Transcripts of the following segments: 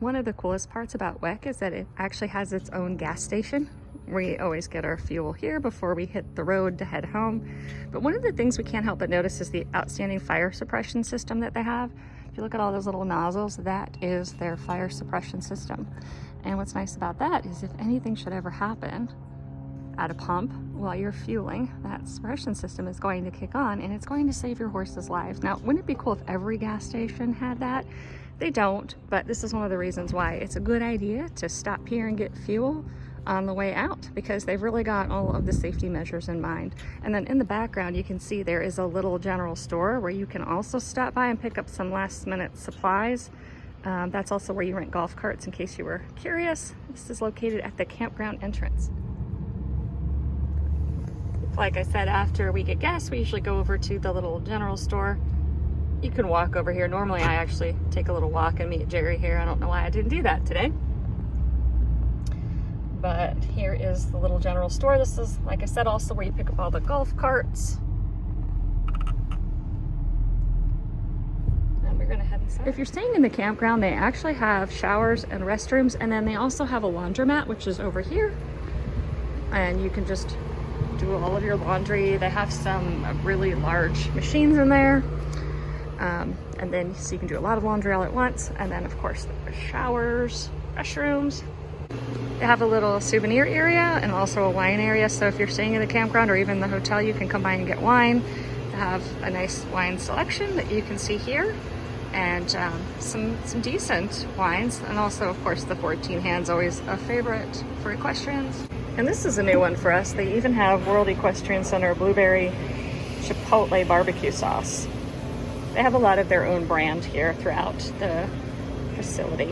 One of the coolest parts about WEC is that it actually has its own gas station. We always get our fuel here before we hit the road to head home. But one of the things we can't help but notice is the outstanding fire suppression system that they have. If you look at all those little nozzles, that is their fire suppression system. And what's nice about that is if anything should ever happen at a pump while you're fueling, that suppression system is going to kick on and it's going to save your horse's lives. Now, wouldn't it be cool if every gas station had that? They don't, but this is one of the reasons why it's a good idea to stop here and get fuel on the way out, because they've really got all of the safety measures in mind. And then in the background, you can see there is a little general store where you can also stop by and pick up some last minute supplies. That's also where you rent golf carts, in case you were curious. This is located at the campground entrance. Like I said, after we get gas, we usually go over to the little general store. You can walk over here. Normally I actually take a little walk and meet Jerry here. I don't know why I didn't do that today. But here is the little general store. This is, like I said, also where you pick up all the golf carts. And we're gonna head inside. If you're staying in the campground, they actually have showers and restrooms, and then they also have a laundromat, which is over here. And you can just do all of your laundry. They have some really large machines in there. And then so you can do a lot of laundry all at once. And then of course the showers, restrooms. They have a little souvenir area and also a wine area. So if you're staying in the campground or even the hotel, you can come by and get wine. They have a nice wine selection that you can see here, and some decent wines. And also of course the 14 hand's always a favorite for equestrians. And this is a new one for us. They even have World Equestrian Center blueberry chipotle barbecue sauce. They have a lot of their own brand here throughout the facility.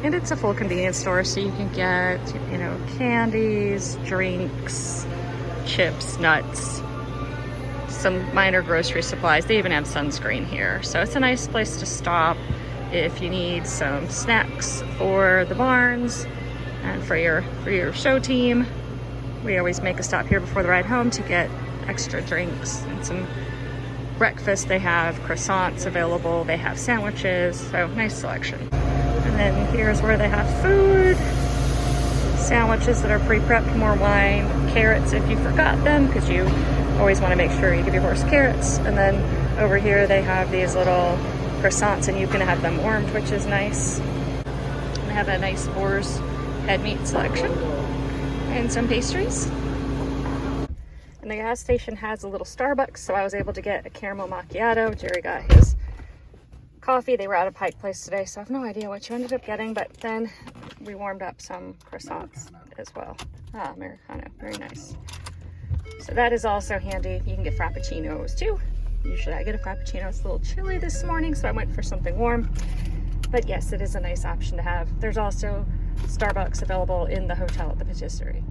And it's a full convenience store, so you can get, you know, candies, drinks, chips, nuts, some minor grocery supplies. They even have sunscreen here. So it's a nice place to stop if you need some snacks for the barns and for your show team. We always make a stop here before the ride home to get extra drinks and some breakfast. They have croissants available, they have sandwiches, so nice selection. And then here's where they have food, sandwiches that are pre-prepped, more wine, carrots if you forgot them, because you always want to make sure you give your horse carrots. And then over here they have these little croissants, and you can have them warmed, which is nice. They have a nice boar's head meat selection and some pastries. And the gas station has a little Starbucks, so I was able to get a caramel macchiato. Jerry got his coffee. They were out of Pike Place today, so I have no idea what you ended up getting, but then we warmed up some croissants as well. Ah, Americano, very nice. So that is also handy. You can get frappuccinos too. Usually I get a frappuccino. It's a little chilly this morning, so I went for something warm. But yes, it is a nice option to have. There's also Starbucks available in the hotel at the patisserie.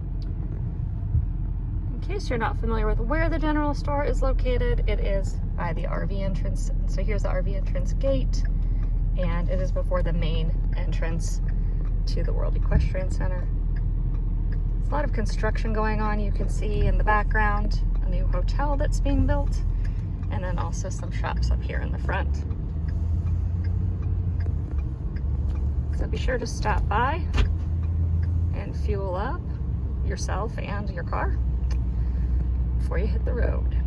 In case you're not familiar with where the general store is located, it is by the RV entrance. So here's the RV entrance gate, and it is before the main entrance to the World Equestrian Center. There's a lot of construction going on. You can see in the background a new hotel that's being built, and then also some shops up here in the front. So be sure to stop by and fuel up yourself and your car before you hit the road.